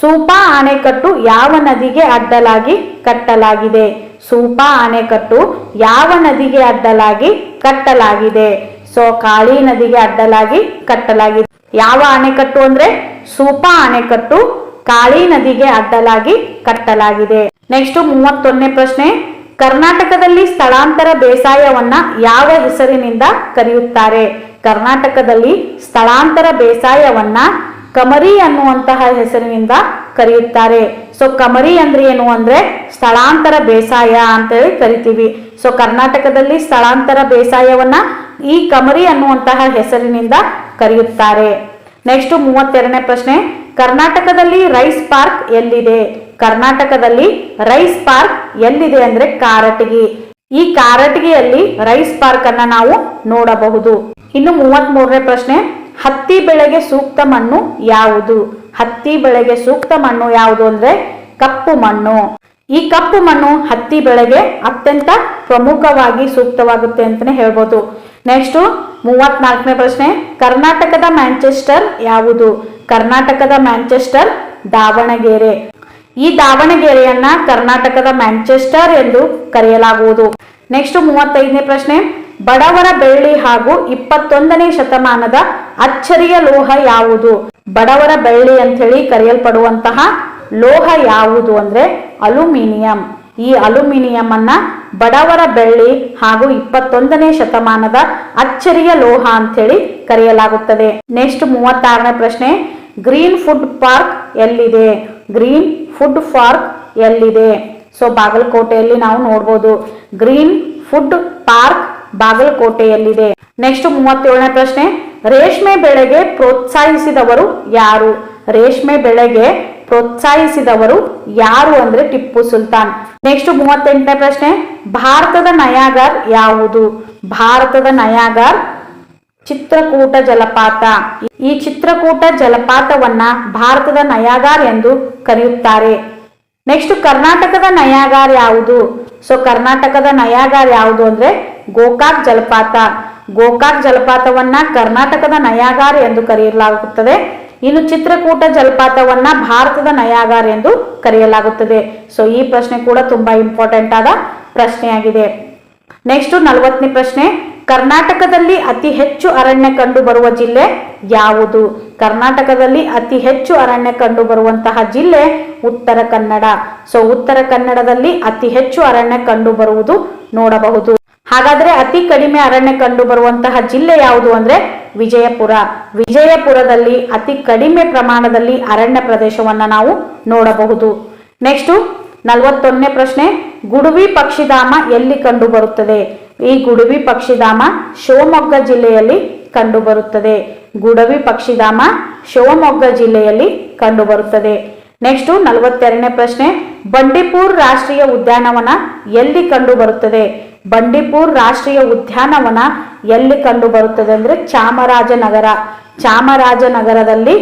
ಸೂಪಾ ಆಣೆಕಟ್ಟು ಯಾವ ನದಿಗೆ ಅಡ್ಡಲಾಗಿ ಕಟ್ಟಲಾಗಿದೆ? ಸೂಪಾ ಆಣೆಕಟ್ಟು ಯಾವ ನದಿಗೆ ಅಡ್ಡಲಾಗಿ ಕಟ್ಟಲಾಗಿದೆ? ಸೊ ಕಾಳಿ ನದಿಗೆ ಅಡ್ಡಲಾಗಿ ಕಟ್ಟಲಾಗಿದೆ. ಯಾವ ಆಣೆಕಟ್ಟು ಅಂದ್ರೆ ಸೂಪಾ ಆಣೆಕಟ್ಟು ಕಾಳಿ ನದಿಗೆ ಅಡ್ಡಲಾಗಿ ಕಟ್ಟಲಾಗಿದೆ. ನೆಕ್ಸ್ಟ್ 31ನೇ ಪ್ರಶ್ನೆ, ಕರ್ನಾಟಕದಲ್ಲಿ ಸ್ಥಳಾಂತರ ಬೇಸಾಯವನ್ನ ಯಾವ ಹೆಸರಿನಿಂದ ಕರೆಯುತ್ತಾರೆ? ಕರ್ನಾಟಕದಲ್ಲಿ ಸ್ಥಳಾಂತರ ಬೇಸಾಯವನ್ನ ಕಮರಿ ಅನ್ನುವಂತಹ ಹೆಸರಿನಿಂದ ಕರೆಯುತ್ತಾರೆ. ಸೊ ಕಮರಿ ಅಂದ್ರೆ ಏನು ಅಂದ್ರೆ ಸ್ಥಳಾಂತರ ಬೇಸಾಯ ಅಂತೇಳಿ ಕರಿತೀವಿ. ಸೊ ಕರ್ನಾಟಕದಲ್ಲಿ ಸ್ಥಳಾಂತರ ಬೇಸಾಯವನ್ನ ಈ ಕಮರಿ ಅನ್ನುವಂತಹ ಹೆಸರಿನಿಂದ ಕರೆಯುತ್ತಾರೆ. ನೆಕ್ಸ್ಟ್ 32ನೇ ಪ್ರಶ್ನೆ, ಕರ್ನಾಟಕದಲ್ಲಿ ರೈಸ್ ಪಾರ್ಕ್ ಎಲ್ಲಿದೆ? ಕರ್ನಾಟಕದಲ್ಲಿ ರೈಸ್ ಪಾರ್ಕ್ ಎಲ್ಲಿದೆ ಅಂದ್ರೆ ಕಾರಟಗಿ. ಈ ಕಾರಟಗಿಯಲ್ಲಿ ರೈಸ್ ಪಾರ್ಕ್ ಅನ್ನ ನಾವು ನೋಡಬಹುದು. ಇನ್ನು 33ನೇ ಪ್ರಶ್ನೆ, ಹತ್ತಿ ಬೆಳೆಗೆ ಸೂಕ್ತ ಮಣ್ಣು ಯಾವುದು? ಹತ್ತಿ ಬೆಳೆಗೆ ಸೂಕ್ತ ಮಣ್ಣು ಯಾವುದು ಅಂದ್ರೆ ಕಪ್ಪು ಮಣ್ಣು. ಈ ಕಪ್ಪು ಮಣ್ಣು ಹತ್ತಿ ಬೆಳೆಗೆ ಅತ್ಯಂತ ಪ್ರಮುಖವಾಗಿ ಸೂಕ್ತವಾಗುತ್ತೆ ಅಂತಾನೆ ಹೇಳ್ಬೋದು. ನೆಕ್ಸ್ಟ್ 34ನೇ ಪ್ರಶ್ನೆ, ಕರ್ನಾಟಕದ ಮ್ಯಾಂಚೆಸ್ಟರ್ ಯಾವುದು? ಕರ್ನಾಟಕದ ಮ್ಯಾಂಚೆಸ್ಟರ್ ದಾವಣಗೆರೆ. ಈ ದಾವಣಗೆರೆಯನ್ನ ಕರ್ನಾಟಕದ ಮ್ಯಾಂಚೆಸ್ಟರ್ ಎಂದು ಕರೆಯಲಾಗುವುದು. ನೆಕ್ಸ್ಟ್ 35ನೇ ಪ್ರಶ್ನೆ, ಬಡವರ ಬೆಳ್ಳಿ ಹಾಗೂ 21ನೇ ಶತಮಾನದ ಅಚ್ಚರಿಯ ಲೋಹ ಯಾವುದು? ಬಡವರ ಬೆಳ್ಳಿ ಅಂತ ಹೇಳಿ ಕರೆಯಲ್ಪಡುವಂತಹ ಲೋಹ ಯಾವುದು ಅಂದ್ರೆ ಅಲ್ಯೂಮಿನಿಯಂ. ಈ ಅಲ್ಯೂಮಿನಿಯಂ ಅನ್ನ ಬಡವರ ಬೆಳ್ಳಿ ಹಾಗೂ 21ನೇ ಶತಮಾನದ ಅಚ್ಚರಿಯ ಲೋಹ ಅಂತ ಹೇಳಿ ಕರೆಯಲಾಗುತ್ತದೆ. ನೆಕ್ಸ್ಟ್ 36ನೇ ಪ್ರಶ್ನೆ, ಗ್ರೀನ್ ಫುಡ್ ಪಾರ್ಕ್ ಎಲ್ಲಿದೆ? ಗ್ರೀನ್ ಫುಡ್ ಪಾರ್ಕ್ ಎಲ್ಲಿದೆ? ಸೊ ಬಾಗಲಕೋಟೆಯಲ್ಲಿ ನಾವು ನೋಡ್ಬೋದು. ಗ್ರೀನ್ ಫುಡ್ ಪಾರ್ಕ್ ಬಾಗಲಕೋಟೆಯಲ್ಲಿದೆ. ನೆಕ್ಸ್ಟ್ 37ನೇ ಪ್ರಶ್ನೆ, ರೇಷ್ಮೆ ಬೆಳೆಗೆ ಪ್ರೋತ್ಸಾಹಿಸಿದವರು ಯಾರು? ರೇಷ್ಮೆ ಬೆಳೆಗೆ ಪ್ರೋತ್ಸಾಹಿಸಿದವರು ಯಾರು ಅಂದ್ರೆ ಟಿಪ್ಪು ಸುಲ್ತಾನ್. ನೆಕ್ಸ್ಟ್ 38ನೇ ಪ್ರಶ್ನೆ, ಭಾರತದ ನಯಾಗರ್ ಯಾವುದು? ಭಾರತದ ನಯಾಗರ್ ಚಿತ್ರಕೂಟ ಜಲಪಾತ. ಈ ಚಿತ್ರಕೂಟ ಜಲಪಾತವನ್ನ ಭಾರತದ ನಯಾಗರ್ ಎಂದು ಕರೆಯುತ್ತಾರೆ. ನೆಕ್ಸ್ಟ್ ಕರ್ನಾಟಕದ ನಯಾಗರ್ ಯಾವುದು? ಸೊ ಕರ್ನಾಟಕದ ನಯಾಗರ್ ಯಾವುದು ಅಂದ್ರೆ ಗೋಕಾಕ್ ಜಲಪಾತ. ಗೋಕಾಕ್ ಜಲಪಾತವನ್ನ ಕರ್ನಾಟಕದ ನಯಾಗರ್ ಎಂದು ಕರೆಯಲಾಗುತ್ತದೆ. ಇನ್ನು ಚಿತ್ರಕೂಟ ಜಲಪಾತವನ್ನ ಭಾರತದ ನಯಾಗರ್ ಎಂದು ಕರೆಯಲಾಗುತ್ತದೆ. ಸೊ ಈ ಪ್ರಶ್ನೆ ಕೂಡ ತುಂಬಾ ಇಂಪಾರ್ಟೆಂಟ್ ಆದ ಪ್ರಶ್ನೆಯಾಗಿದೆ. ನೆಕ್ಸ್ಟ್ 40ನೇ ಪ್ರಶ್ನೆ, ಕರ್ನಾಟಕದಲ್ಲಿ ಅತಿ ಹೆಚ್ಚು ಅರಣ್ಯ ಕಂಡು ಬರುವ ಜಿಲ್ಲೆ ಯಾವುದು? ಕರ್ನಾಟಕದಲ್ಲಿ ಅತಿ ಹೆಚ್ಚು ಅರಣ್ಯ ಕಂಡು ಬರುವಂತಹ ಜಿಲ್ಲೆ ಉತ್ತರ ಕನ್ನಡ. ಸೊ ಉತ್ತರ ಕನ್ನಡದಲ್ಲಿ ಅತಿ ಹೆಚ್ಚು ಅರಣ್ಯ ಕಂಡು ಬರುವುದು ನೋಡಬಹುದು. ಹಾಗಾದ್ರೆ ಅತಿ ಕಡಿಮೆ ಅರಣ್ಯ ಕಂಡು ಬರುವಂತಹ ಜಿಲ್ಲೆ ಯಾವುದು ಅಂದ್ರೆ ವಿಜಯಪುರ. ವಿಜಯಪುರದಲ್ಲಿ ಅತಿ ಕಡಿಮೆ ಪ್ರಮಾಣದಲ್ಲಿ ಅರಣ್ಯ ಪ್ರದೇಶವನ್ನ ನಾವು ನೋಡಬಹುದು. ನೆಕ್ಸ್ಟ್ 41ನೇ ಪ್ರಶ್ನೆ, ಗುಡುವಿ ಪಕ್ಷಿಧಾಮ ಎಲ್ಲಿ ಕಂಡು ಬರುತ್ತದೆ? ಈ ಗುಡುವಿ ಪಕ್ಷಿಧಾಮ ಶಿವಮೊಗ್ಗ ಜಿಲ್ಲೆಯಲ್ಲಿ ಕಂಡು ಬರುತ್ತದೆ. ಗುಡವಿ ಪಕ್ಷಿಧಾಮ ಶಿವಮೊಗ್ಗ ಜಿಲ್ಲೆಯಲ್ಲಿ ಕಂಡು ಬರುತ್ತದೆ. ನೆಕ್ಸ್ಟ್ 42ನೇ ಪ್ರಶ್ನೆ, ಬಂಡೀಪುರ್ ರಾಷ್ಟ್ರೀಯ ಉದ್ಯಾನವನ ಎಲ್ಲಿ ಕಂಡು ಬರುತ್ತದೆ? ಬಂಡೀಪುರ್ ರಾಷ್ಟ್ರೀಯ ಉದ್ಯಾನವನ ಎಲ್ಲಿ ಕಂಡು ಬರುತ್ತದೆ ಅಂದ್ರೆ ಚಾಮರಾಜನಗರ. ಚಾಮರಾಜನಗರದಲ್ಲಿ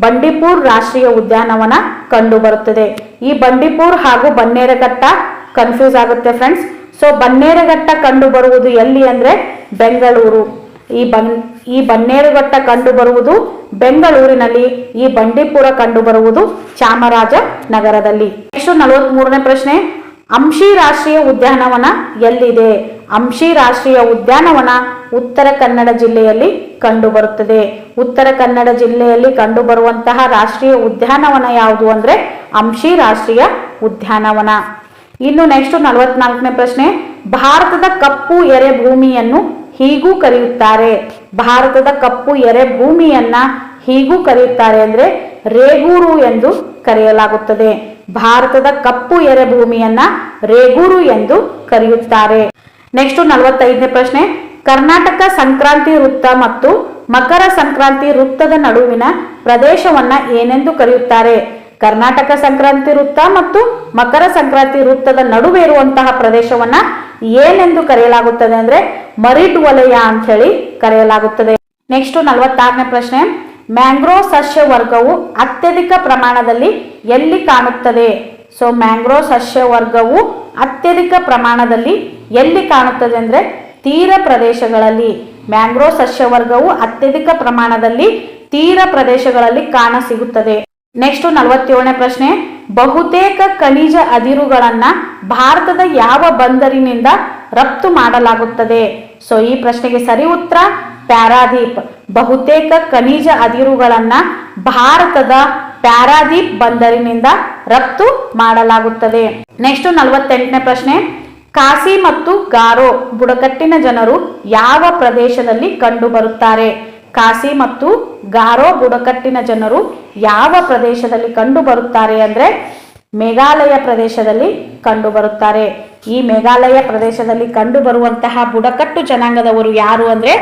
ಬಂಡೀಪುರ್ ರಾಷ್ಟ್ರೀಯ ಉದ್ಯಾನವನ ಕಂಡು ಬರುತ್ತದೆ. ಈ ಬಂಡೀಪುರ್ ಹಾಗೂ ಬನ್ನೇರಘಟ್ಟ ಕನ್ಫ್ಯೂಸ್ ಆಗುತ್ತೆ ಫ್ರೆಂಡ್ಸ್. ಸೊ ಬನ್ನೇರಘಟ್ಟ ಕಂಡು ಬರುವುದು ಎಲ್ಲಿ ಅಂದ್ರೆ ಬೆಂಗಳೂರು. ಈ ಬನ್ನೇರುಘಟ್ಟ ಕಂಡು ಬರುವುದು ಬೆಂಗಳೂರಿನಲ್ಲಿ. ಈ ಬಂಡೀಪುರ ಕಂಡು ಬರುವುದು ಚಾಮರಾಜನಗರದಲ್ಲಿ. ನೆಕ್ಸ್ಟ್ 43ನೇ ಪ್ರಶ್ನೆ, ಅಂಶಿ ರಾಷ್ಟ್ರೀಯ ಉದ್ಯಾನವನ ಎಲ್ಲಿದೆ? ಅಂಶಿ ರಾಷ್ಟ್ರೀಯ ಉದ್ಯಾನವನ ಉತ್ತರ ಕನ್ನಡ ಜಿಲ್ಲೆಯಲ್ಲಿ ಕಂಡು ಬರುತ್ತದೆ. ಉತ್ತರ ಕನ್ನಡ ಜಿಲ್ಲೆಯಲ್ಲಿ ಕಂಡು ಬರುವಂತಹ ರಾಷ್ಟ್ರೀಯ ಉದ್ಯಾನವನ ಯಾವುದು ಅಂದ್ರೆ ಅಂಶಿ ರಾಷ್ಟ್ರೀಯ ಉದ್ಯಾನವನ. ಇನ್ನು ನೆಕ್ಸ್ಟ್ 44ನೇ ಪ್ರಶ್ನೆ, ಭಾರತದ ಕಪ್ಪು ಎರೆ ಭೂಮಿಯನ್ನು ಹೀಗೂ ಕರೆಯುತ್ತಾರೆ. ಭಾರತದ ಕಪ್ಪು ಎರೆ ಭೂಮಿಯನ್ನ ಹೀಗೂ ಕರೆಯುತ್ತಾರೆ ಅಂದ್ರೆ ರೇಗೂರು ಎಂದು ಕರೆಯಲಾಗುತ್ತದೆ. ಭಾರತದ ಕಪ್ಪು ಎರೆ ಭೂಮಿಯನ್ನ ರೇಗೂರು ಎಂದು ಕರೆಯುತ್ತಾರೆ. ನೆಕ್ಸ್ಟ್ 45ನೇ ಪ್ರಶ್ನೆ, ಕರ್ನಾಟಕ ಸಂಕ್ರಾಂತಿ ವೃತ್ತ ಮತ್ತು ಮಕರ ಸಂಕ್ರಾಂತಿ ವೃತ್ತದ ನಡುವಿನ ಪ್ರದೇಶವನ್ನ ಏನೆಂದು ಕರೆಯುತ್ತಾರೆ? ಕರ್ನಾಟಕ ಸಂಕ್ರಾಂತಿ ವೃತ್ತ ಮತ್ತು ಮಕರ ಸಂಕ್ರಾಂತಿ ವೃತ್ತದ ನಡುವೆ ಇರುವಂತಹ ಪ್ರದೇಶವನ್ನ ಏನೆಂದು ಕರೆಯಲಾಗುತ್ತದೆ ಅಂದ್ರೆ ಮರಿಡ್ ವಲಯ ಅಂತ ಹೇಳಿ ಕರೆಯಲಾಗುತ್ತದೆ. ನೆಕ್ಸ್ಟ್ 46ನೇ ಪ್ರಶ್ನೆ, ಮ್ಯಾಂಗ್ರೋವ್ ಸಸ್ಯ ವರ್ಗವು ಅತ್ಯಧಿಕ ಪ್ರಮಾಣದಲ್ಲಿ ಎಲ್ಲಿ ಕಾಣುತ್ತದೆ? ಸೊ ಮ್ಯಾಂಗ್ರೋವ್ ಸಸ್ಯ ವರ್ಗವು ಅತ್ಯಧಿಕ ಪ್ರಮಾಣದಲ್ಲಿ ಎಲ್ಲಿ ಕಾಣುತ್ತದೆ ಅಂದ್ರೆ ತೀರ ಪ್ರದೇಶಗಳಲ್ಲಿ. ಮ್ಯಾಂಗ್ರೋವ್ ಸಸ್ಯ ವರ್ಗವು ಅತ್ಯಧಿಕ ಪ್ರಮಾಣದಲ್ಲಿ ತೀರ ಪ್ರದೇಶಗಳಲ್ಲಿ ಕಾಣಸಿಗುತ್ತದೆ. ನೆಕ್ಸ್ಟ್ 47ನೇ ಪ್ರಶ್ನೆ, ಬಹುತೇಕ ಖನಿಜ ಅದಿರುಗಳನ್ನ ಭಾರತದ ಯಾವ ಬಂದರಿನಿಂದ ರಫ್ತು ಮಾಡಲಾಗುತ್ತದೆ? ಸೊ ಈ ಪ್ರಶ್ನೆಗೆ ಸರಿ ಉತ್ತರ ಪ್ಯಾರಾದೀಪ್. ಬಹುತೇಕ ಖನಿಜ ಅದಿರುಗಳನ್ನ ಭಾರತದ ಪ್ಯಾರಾದೀಪ್ ಬಂದರಿನಿಂದ ರಫ್ತು ಮಾಡಲಾಗುತ್ತದೆ. ನೆಕ್ಸ್ಟ್ 48ನೇ ಪ್ರಶ್ನೆ, ಖಾಸಿ ಮತ್ತು ಗಾರೋ ಬುಡಕಟ್ಟಿನ ಜನರು ಯಾವ ಪ್ರದೇಶದಲ್ಲಿ ಕಂಡು ಬರುತ್ತಾರೆ? ಖಾಸಿ ಮತ್ತು ಗಾರೋ ಬುಡಕಟ್ಟಿನ ಜನರು ಯಾವ ಪ್ರದೇಶದಲ್ಲಿ ಕಂಡು ಬರುತ್ತಾರೆ ಅಂದ್ರೆ ಮೇಘಾಲಯ ಪ್ರದೇಶದಲ್ಲಿ ಕಂಡು ಬರುತ್ತಾರೆ. ಈ ಮೇಘಾಲಯ ಪ್ರದೇಶದಲ್ಲಿ ಕಂಡು ಬರುವಂತಹ ಬುಡಕಟ್ಟು ಜನಾಂಗದವರು ಯಾರು ಅಂದ್ರೆ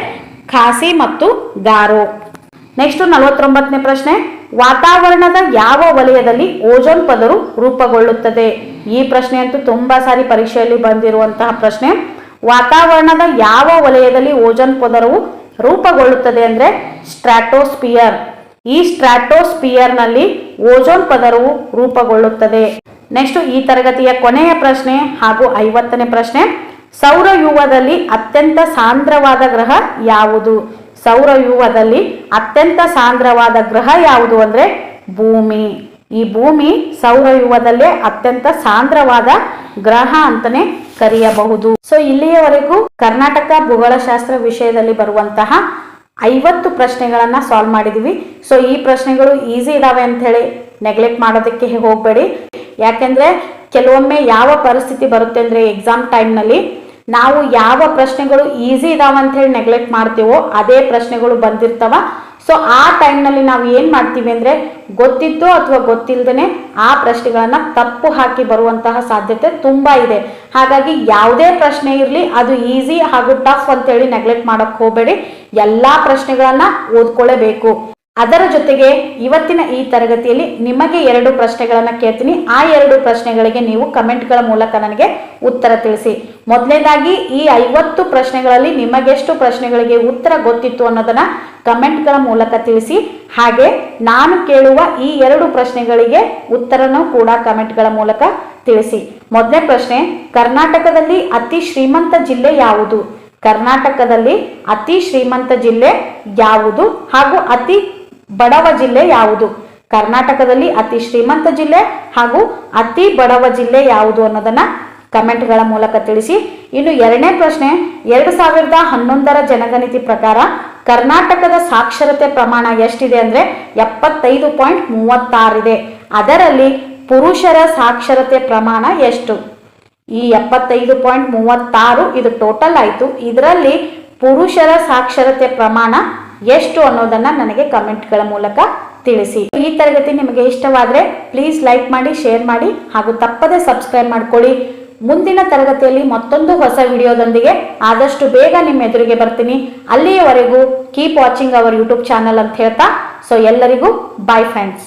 ಖಾಸಿ ಮತ್ತು ಗಾರೋ. ನೆಕ್ಸ್ಟ್ 49ನೇ ಪ್ರಶ್ನೆ, ವಾತಾವರಣದ ಯಾವ ವಲಯದಲ್ಲಿ ಓಜೋನ್ ಪದರು ರೂಪುಗೊಳ್ಳುತ್ತದೆ? ಈ ಪ್ರಶ್ನೆ ಅಂತೂ ತುಂಬಾ ಸಾರಿ ಪರೀಕ್ಷೆಯಲ್ಲಿ ಬಂದಿರುವಂತಹ ಪ್ರಶ್ನೆ. ವಾತಾವರಣದ ಯಾವ ವಲಯದಲ್ಲಿ ಓಜೋನ್ ಪದರವು ರೂಪುಗೊಳ್ಳುತ್ತದೆ ಅಂದ್ರೆ ಸ್ಟ್ರಾಟೋಸ್ಪಿಯರ್. ಈ ಸ್ಟ್ರಾಟೋಸ್ಪಿಯರ್ ನಲ್ಲಿ ಓಜೋನ್ ಪದರವು ರೂಪುಗೊಳ್ಳುತ್ತದೆ. ನೆಕ್ಸ್ಟ್ ಈ ತರಗತಿಯ ಕೊನೆಯ ಪ್ರಶ್ನೆ ಹಾಗೂ 50ನೇ ಪ್ರಶ್ನೆ, ಸೌರವ್ಯೂಹದಲ್ಲಿ ಅತ್ಯಂತ ಸಾಂದ್ರವಾದ ಗ್ರಹ ಯಾವುದು? ಸೌರವ್ಯೂಹದಲ್ಲಿ ಅತ್ಯಂತ ಸಾಂದ್ರವಾದ ಗ್ರಹ ಯಾವುದು ಅಂದ್ರೆ ಭೂಮಿ. ಈ ಭೂಮಿ ಸೌರವ್ಯೂಹದಲ್ಲೇ ಅತ್ಯಂತ ಸಾಂದ್ರವಾದ ಗ್ರಹ ಅಂತಾನೆ ಕರೆಯಬಹುದು. ಸೊ ಇಲ್ಲಿಯವರೆಗೂ ಕರ್ನಾಟಕ ಭೂಗೋಳಶಾಸ್ತ್ರ ವಿಷಯದಲ್ಲಿ ಬರುವಂತಹ 50 ಪ್ರಶ್ನೆಗಳನ್ನ ಸಾಲ್ವ್ ಮಾಡಿದೀವಿ. ಸೊ ಈ ಪ್ರಶ್ನೆಗಳು ಈಸಿ ಇದಾವೆ ಅಂತ ಹೇಳಿ ನೆಗ್ಲೆಕ್ಟ್ ಮಾಡೋದಕ್ಕೆ ಹೋಗಬೇಡಿ. ಯಾಕೆಂದ್ರೆ ಕೆಲವೊಮ್ಮೆ ಯಾವ ಪರಿಸ್ಥಿತಿ ಬರುತ್ತೆ ಅಂದ್ರೆ ಎಕ್ಸಾಮ್ ಟೈಮ್ನಲ್ಲಿ ನಾವು ಯಾವ ಪ್ರಶ್ನೆಗಳು ಈಸಿ ಇದಾವ ಅಂತ ಹೇಳಿ ನೆಗ್ಲೆಕ್ಟ್ ಮಾಡ್ತೀವೋ ಅದೇ ಪ್ರಶ್ನೆಗಳು ಬಂದಿರ್ತಾವ. ಸೊ ಆ ಟೈಮ್ನಲ್ಲಿ ನಾವು ಏನು ಮಾಡ್ತೀವಿ ಅಂದರೆ ಗೊತ್ತಿತ್ತು ಅಥವಾ ಗೊತ್ತಿಲ್ಲದೇ ಆ ಪ್ರಶ್ನೆಗಳನ್ನು ತಪ್ಪು ಹಾಕಿ ಬರುವಂತಹ ಸಾಧ್ಯತೆ ತುಂಬ ಇದೆ. ಹಾಗಾಗಿ ಯಾವುದೇ ಪ್ರಶ್ನೆ ಇರಲಿ ಅದು ಈಸಿ ಹಾಗೂ ಟಫ್ ಅಂತೇಳಿ ನೆಗ್ಲೆಕ್ಟ್ ಮಾಡೋಕ್ಕೆ ಹೋಗಬೇಡಿ. ಎಲ್ಲ ಪ್ರಶ್ನೆಗಳನ್ನು ಓದ್ಕೊಳ್ಳೇಬೇಕು. ಅದರ ಜೊತೆಗೆ ಇವತ್ತಿನ ಈ ತರಗತಿಯಲ್ಲಿ ನಿಮಗೆ 2 ಪ್ರಶ್ನೆಗಳನ್ನು ಕೇಳ್ತೀನಿ. ಆ 2 ಪ್ರಶ್ನೆಗಳಿಗೆ ನೀವು ಕಮೆಂಟ್ಗಳ ಮೂಲಕ ನನಗೆ ಉತ್ತರ ತಿಳಿಸಿ. ಮೊದಲನೇದಾಗಿ ಈ 50 ಪ್ರಶ್ನೆಗಳಲ್ಲಿ ನಿಮಗೆಷ್ಟು ಪ್ರಶ್ನೆಗಳಿಗೆ ಉತ್ತರ ಗೊತ್ತಿತ್ತು ಅನ್ನೋದನ್ನ ಕಮೆಂಟ್ಗಳ ಮೂಲಕ ತಿಳಿಸಿ. ಹಾಗೆ ನಾನು ಕೇಳುವ ಈ 2 ಪ್ರಶ್ನೆಗಳಿಗೆ ಉತ್ತರನೂ ಕೂಡ ಕಮೆಂಟ್ಗಳ ಮೂಲಕ ತಿಳಿಸಿ. ಮೊದಲನೇ ಪ್ರಶ್ನೆ, ಕರ್ನಾಟಕದಲ್ಲಿ ಅತಿ ಶ್ರೀಮಂತ ಜಿಲ್ಲೆ ಯಾವುದು? ಕರ್ನಾಟಕದಲ್ಲಿ ಅತಿ ಶ್ರೀಮಂತ ಜಿಲ್ಲೆ ಯಾವುದು ಹಾಗೂ ಅತಿ ಬಡವ ಜಿಲ್ಲೆ ಯಾವುದು? ಕರ್ನಾಟಕದಲ್ಲಿ ಅತಿ ಶ್ರೀಮಂತ ಜಿಲ್ಲೆ ಹಾಗೂ ಅತಿ ಬಡವ ಜಿಲ್ಲೆ ಯಾವುದು ಅನ್ನೋದನ್ನ ಕಮೆಂಟ್ಗಳ ಮೂಲಕ ತಿಳಿಸಿ. ಇನ್ನು 2ನೇ ಪ್ರಶ್ನೆ, 2011ರ ಜನಗಣತಿ ಪ್ರಕಾರ ಕರ್ನಾಟಕದ ಸಾಕ್ಷರತೆ ಪ್ರಮಾಣ ಎಷ್ಟಿದೆ ಅಂದ್ರೆ 75.36 ಇದೆ. ಅದರಲ್ಲಿ ಪುರುಷರ ಸಾಕ್ಷರತೆ ಪ್ರಮಾಣ ಎಷ್ಟು? ಈ 75.36 ಇದು ಟೋಟಲ್ ಆಯಿತು. ಇದರಲ್ಲಿ ಪುರುಷರ ಸಾಕ್ಷರತೆ ಪ್ರಮಾಣ ಎಷ್ಟು ಅನ್ನೋದನ್ನ ನನಗೆ ಕಮೆಂಟ್ಗಳ ಮೂಲಕ ತಿಳಿಸಿ. ಈ ತರಗತಿ ನಿಮಗೆ ಇಷ್ಟವಾದರೆ ಪ್ಲೀಸ್ ಲೈಕ್ ಮಾಡಿ, ಶೇರ್ ಮಾಡಿ ಹಾಗೂ ತಪ್ಪದೆ ಸಬ್ಸ್ಕ್ರೈಬ್ ಮಾಡ್ಕೊಳ್ಳಿ. ಮುಂದಿನ ತರಗತಿಯಲ್ಲಿ ಮತ್ತೊಂದು ಹೊಸ ವಿಡಿಯೋದೊಂದಿಗೆ ಆದಷ್ಟು ಬೇಗ ನಿಮ್ಮ ಎದುರಿಗೆ ಬರ್ತೀನಿ. ಅಲ್ಲಿಯವರೆಗೂ keep watching our YouTube channel ಅಂತ ಹೇಳ್ತಾ, ಸೊ ಎಲ್ಲರಿಗೂ ಬಾಯ್ ಫ್ರೆಂಡ್ಸ್.